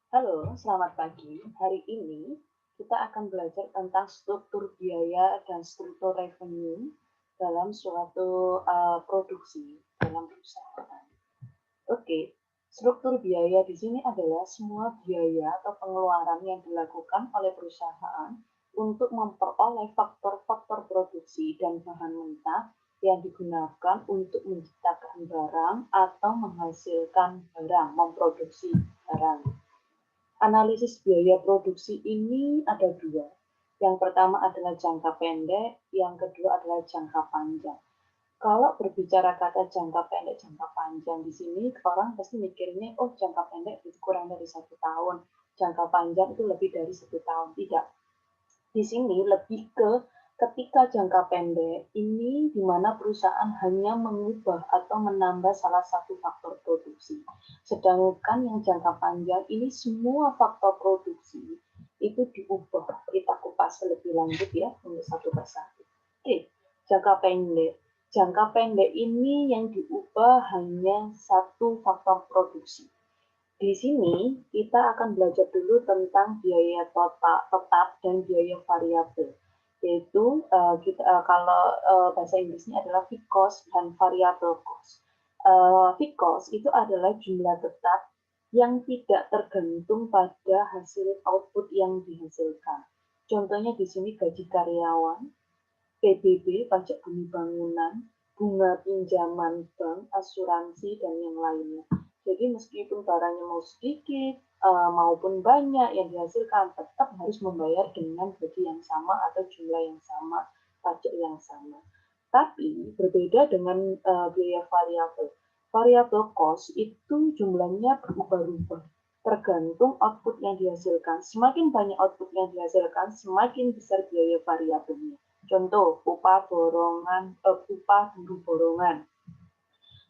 Halo, selamat pagi. Hari ini kita akan belajar tentang struktur biaya dan struktur revenue dalam suatu produksi dalam perusahaan. Oke, struktur biaya di sini adalah semua biaya atau pengeluaran yang dilakukan oleh perusahaan untuk memperoleh faktor-faktor produksi dan bahan mentah yang digunakan untuk menciptakan barang atau menghasilkan barang, memproduksi barang. Analisis biaya produksi ini ada dua. Yang pertama adalah jangka pendek, yang kedua adalah jangka panjang. Kalau berbicara kata jangka pendek, jangka panjang di sini orang pasti mikirnya, oh jangka pendek itu kurang dari 1 tahun, jangka panjang itu lebih dari 1 tahun. Tidak, di sini lebih ke ketika jangka pendek ini di mana perusahaan hanya mengubah atau menambah salah satu faktor produksi. Sedangkan yang jangka panjang ini semua faktor produksi itu diubah. Kita kupas lebih lanjut ya untuk satu persatu. Oke, jangka pendek. Jangka pendek ini yang diubah hanya satu faktor produksi. Di sini kita akan belajar dulu tentang biaya total tetap dan biaya variabel. Yaitu kalau bahasa Inggrisnya adalah fixed cost dan variable cost. Fixed cost itu adalah jumlah tetap yang tidak tergantung pada hasil output yang dihasilkan. Contohnya di sini gaji karyawan, PBB, pajak bumi bangunan, bunga pinjaman bank, asuransi, dan yang lainnya. Jadi meskipun barangnya mau sedikit maupun banyak yang dihasilkan, tetap harus membayar dengan gaji yang sama atau jumlah yang sama, pajak yang sama. Tapi berbeda dengan biaya variabel. Variabel cost itu jumlahnya berubah-ubah tergantung output yang dihasilkan. Semakin banyak output yang dihasilkan, semakin besar biaya variabelnya. Contoh, upah buruh borongan,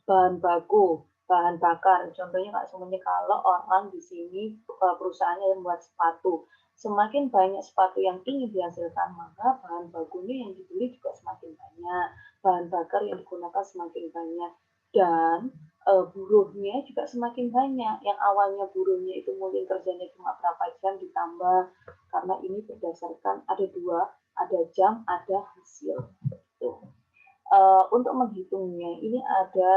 bahan baku, bahan bakar. Contohnya Kak semuanya kalau orang di sini perusahaannya yang membuat sepatu, semakin banyak sepatu yang ingin dihasilkan, maka bahan bakunya yang dibeli juga semakin banyak, bahan bakar yang digunakan semakin banyak, dan buruhnya juga semakin banyak. Yang awalnya buruhnya itu mungkin kerjanya cuma berapa jam ditambah, karena ini berdasarkan ada dua, ada jam, ada hasil. Tuh. Untuk menghitungnya ini ada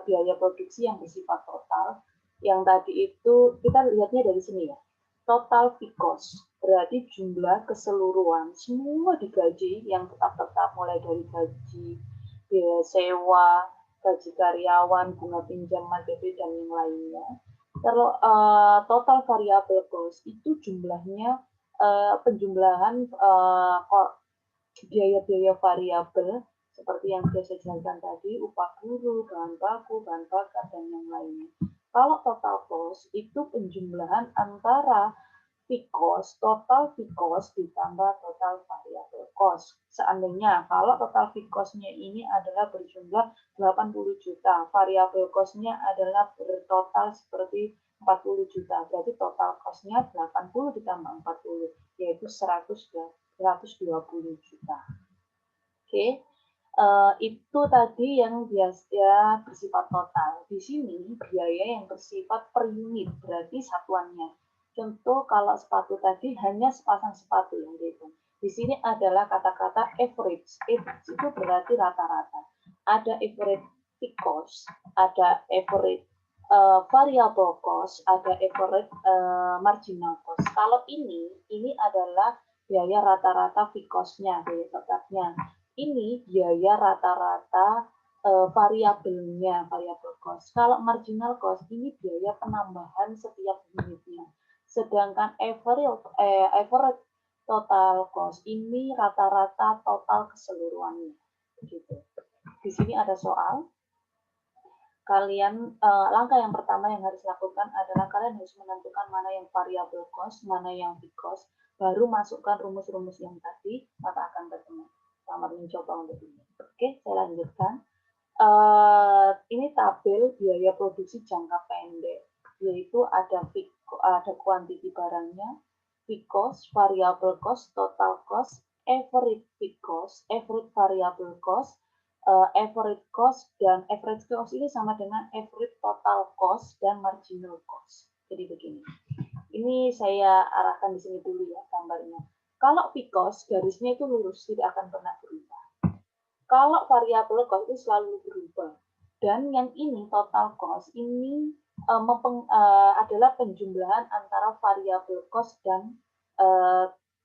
biaya produksi yang bersifat total. Yang tadi itu kita lihatnya dari sini ya. Total fixed cost berarti jumlah keseluruhan semua digaji yang tetap-tetap mulai dari gaji, biaya sewa, gaji karyawan, bunga pinjaman, PP dan yang lainnya. Kalau total variable cost itu jumlahnya penjumlahan biaya-biaya variabel seperti yang sudah saya jelaskan tadi, upah buruh, bahan baku, bahan bakar, dan yang lainnya. Kalau total cost itu penjumlahan antara fixed cost, total fixed cost ditambah total variable cost. Seandainya kalau total fixed cost-nya ini adalah berjumlah 80 juta, variable cost-nya adalah bertotal seperti 40 juta, berarti total cost-nya 80 ditambah 40, yaitu 120 juta. Oke, itu tadi yang biasa bersifat total. Di sini biaya yang bersifat per unit, berarti satuannya. Contoh kalau sepatu tadi hanya sepasang sepatu yang dihitung. Di sini adalah kata-kata average. Average itu berarti rata-rata. Ada average fixed cost, ada average variable cost, ada average marginal cost. Kalau ini adalah biaya rata-rata fixed cost-nya, biaya tetapnya. Ini biaya rata-rata variabelnya, variable cost. Kalau marginal cost ini biaya penambahan setiap unitnya. Sedangkan average total cost ini rata-rata total keseluruhannya. Begitu. Di sini ada soal. Langkah yang pertama yang harus lakukan adalah kalian harus menentukan mana yang variable cost, mana yang fixed cost, baru masukkan rumus-rumus yang tadi, maka akan ketemu. Selamat mencoba untuk ini. Oke, saya lanjutkan. Ini tabel biaya produksi jangka pendek, yaitu ada kuantiti barangnya, fixed cost, variable cost, total cost, average fixed cost, average variable cost, average cost, dan average cost ini sama dengan average total cost dan marginal cost. Jadi begini. Ini saya arahkan di sini dulu ya gambarnya. Kalau Pcos, garisnya itu lurus, tidak akan pernah berubah. Kalau variabel cost itu selalu berubah. Dan yang ini total cost ini adalah penjumlahan antara variabel cost dan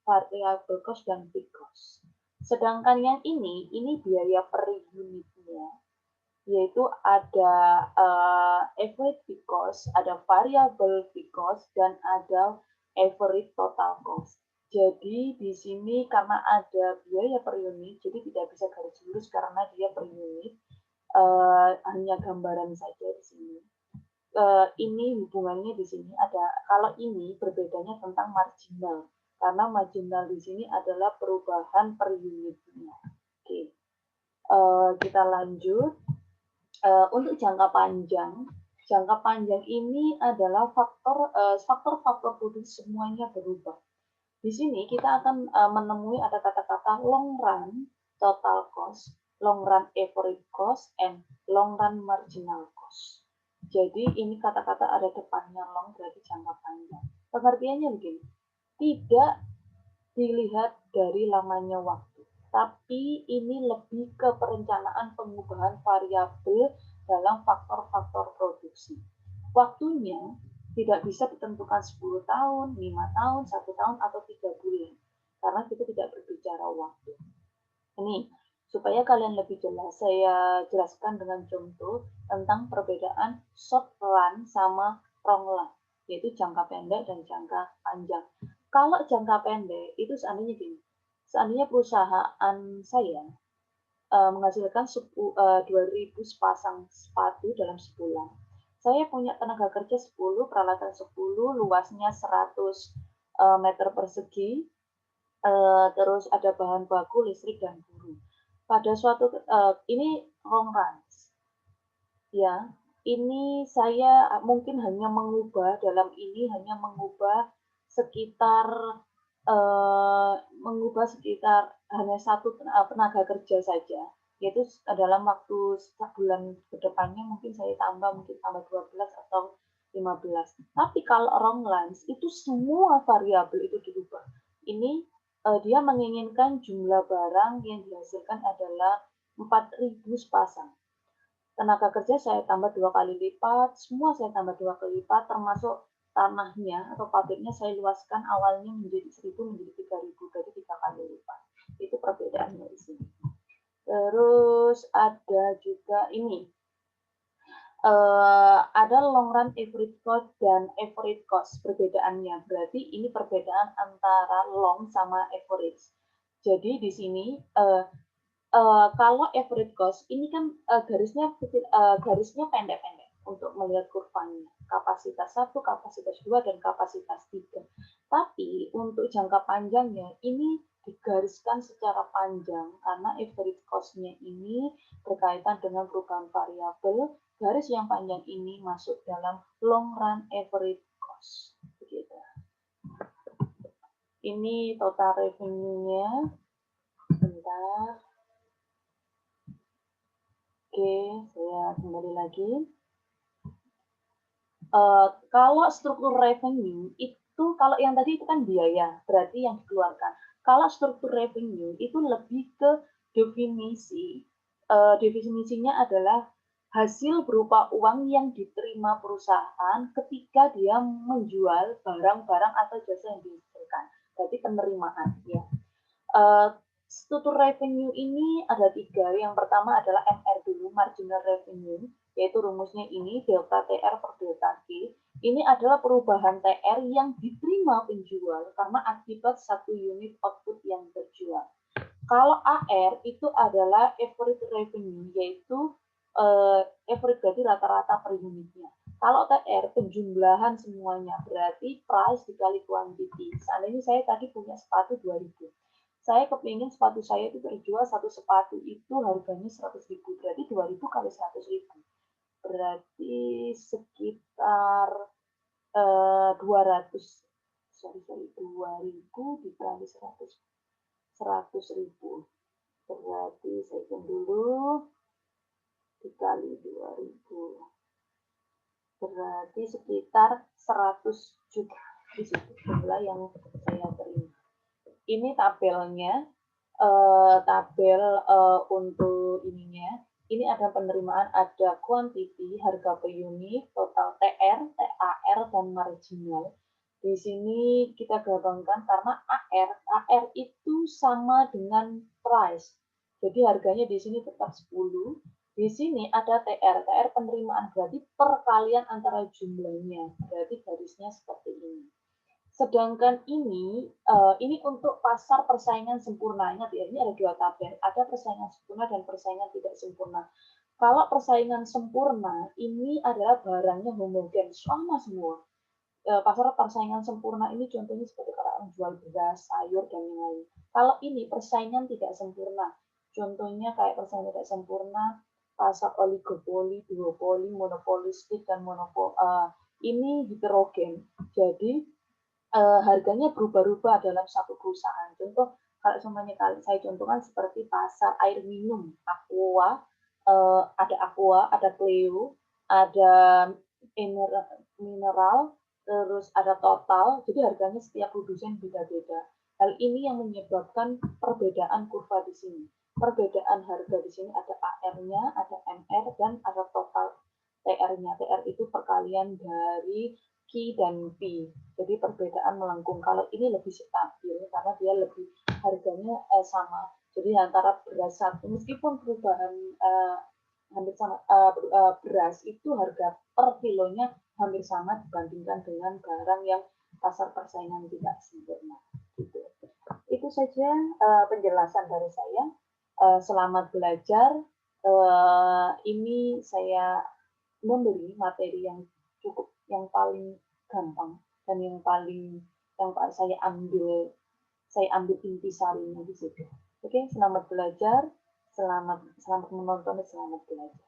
variabel cost dan fixed cost. Sedangkan yang ini biaya per unitnya, yaitu ada average fixed cost, ada variable fixed cost, dan ada average total cost. Jadi di sini karena ada biaya per unit, jadi tidak bisa garis lurus karena dia per unit, hanya gambaran saja di sini. Ini hubungannya di sini ada, kalau ini berbedanya tentang marginal, karena marginal di sini adalah perubahan per unitnya. Oke, kita lanjut. Untuk jangka panjang ini adalah faktor-faktor produksi semuanya berubah. Di sini kita akan menemui ada kata-kata long run total cost, long run average cost, and long run marginal cost. Jadi ini kata-kata ada depannya long berarti jangka panjang. Pengertiannya begini, tidak dilihat dari lamanya waktu, tapi ini lebih ke perencanaan pengubahan variabel dalam faktor-faktor produksi. Waktunya tidak bisa ditentukan 10 tahun, 5 tahun, 1 tahun, atau 3 bulan. Karena kita tidak berbicara waktu. Ini, supaya kalian lebih jelas, saya jelaskan dengan contoh tentang perbedaan short run sama long run, yaitu jangka pendek dan jangka panjang. Kalau jangka pendek, itu seandainya gini, seandainya perusahaan saya menghasilkan 2.000 sepasang sepatu dalam sebulan. Saya punya tenaga kerja 10, peralatan 10, luasnya 100 meter persegi, terus ada bahan baku, listrik, dan buruh. Pada suatu, ini long runs. Ya, ini saya mungkin hanya mengubah, dalam ini hanya mengubah sekitar hanya satu tenaga kerja saja, yaitu dalam waktu sebulan ke depannya mungkin saya tambah 12 atau 15. Tapi kalau long runs itu semua variabel itu dirubah. Ini dia menginginkan jumlah barang yang dihasilkan adalah 4.000 sepasang. Tenaga kerja saya tambah 2 kali lipat, semua saya tambah 2 kali lipat, termasuk tanahnya atau pabriknya saya luaskan awalnya menjadi 1.000 menjadi 3.000, berarti 3 kali lipat. Itu perbedaannya di sini. Terus ada juga ini, ada long run average cost dan average cost perbedaannya. Berarti ini perbedaan antara long sama average. Jadi di sini kalau average cost ini kan garisnya pendek-pendek untuk melihat kurvanya. Kapasitas 1, kapasitas 2, dan kapasitas 3. Tapi untuk jangka panjangnya ini digariskan secara panjang karena average cost-nya ini berkaitan dengan perubahan variabel. Garis yang panjang ini masuk dalam long run average cost. Begitu. Ini total revenue-nya. Bentar. Oke, saya kembali lagi. Kalau struktur revenue itu, kalau yang tadi itu kan biaya, berarti yang dikeluarkan. Kalau struktur revenue itu lebih ke definisi. Definisinya adalah hasil berupa uang yang diterima perusahaan ketika dia menjual barang-barang atau jasa yang dihasilkan. Berarti penerimaan, ya. Struktur revenue ini ada 3. Yang pertama adalah MR dulu, marginal revenue, yaitu rumusnya ini, delta TR per delta Q. Ini adalah perubahan TR yang diterima penjual karena akibat satu unit output yang terjual. Kalau AR itu adalah average revenue, yaitu average berarti rata-rata per unitnya. Kalau TR penjumlahan semuanya, berarti price dikali quantity. Seandainya saya tadi punya sepatu 2.000. Saya kepingin sepatu saya itu terjual satu sepatu itu harganya 100.000, berarti 2.000 kali 100.000. Berarti sekitar 2.000 dikali 100.000. Berarti saya hitung dulu dikali 2.000. Berarti sekitar 100 juta. Di situ jumlah yang saya terima. Ini tabelnya, tabel untuk ininya. Ini ada penerimaan, ada quantity, harga per unit, total TR, TAR, dan marginal. Di sini kita gabungkan karena AR itu sama dengan price. Jadi harganya di sini tetap 10. Di sini ada TR penerimaan, berarti perkalian antara jumlahnya. Berarti garisnya seperti ini. Sedangkan ini untuk pasar persaingan sempurna. Ingat ya, ini ada dua tabel. Ada persaingan sempurna dan persaingan tidak sempurna. Kalau persaingan sempurna, ini adalah barangnya homogen, sama semua. Pasar persaingan sempurna ini contohnya seperti orang jual beras, sayur, dan yang lain. Kalau ini persaingan tidak sempurna, contohnya kayak persaingan tidak sempurna, pasar oligopoli, duopoli, monopolistik, dan ini heterogen. Jadi harganya berubah-ubah dalam satu perusahaan. Contoh, kalau semuanya saya contohkan seperti pasar air minum, Aqua, ada Cleo, ada mineral, terus ada total, jadi harganya setiap produsen beda-beda. Hal ini yang menyebabkan perbedaan kurva di sini. Perbedaan harga di sini ada AR-nya, ada MR, dan ada total TR-nya. TR itu perkalian dari Q dan P. Jadi perbedaan melengkung. Kalau ini lebih stabil karena dia lebih harganya sama. Jadi antara beras satu, meskipun perubahan hampir sama, beras itu harga per kilonya hampir sama dibandingkan dengan barang yang pasar persaingan tidak sempurna. Gitu. Itu saja penjelasan dari saya. Selamat belajar. Ini saya memberi materi yang cukup, yang paling gampang dan yang saya ambil intisarinya di situ. Oke, selamat belajar, selamat menonton, dan selamat belajar.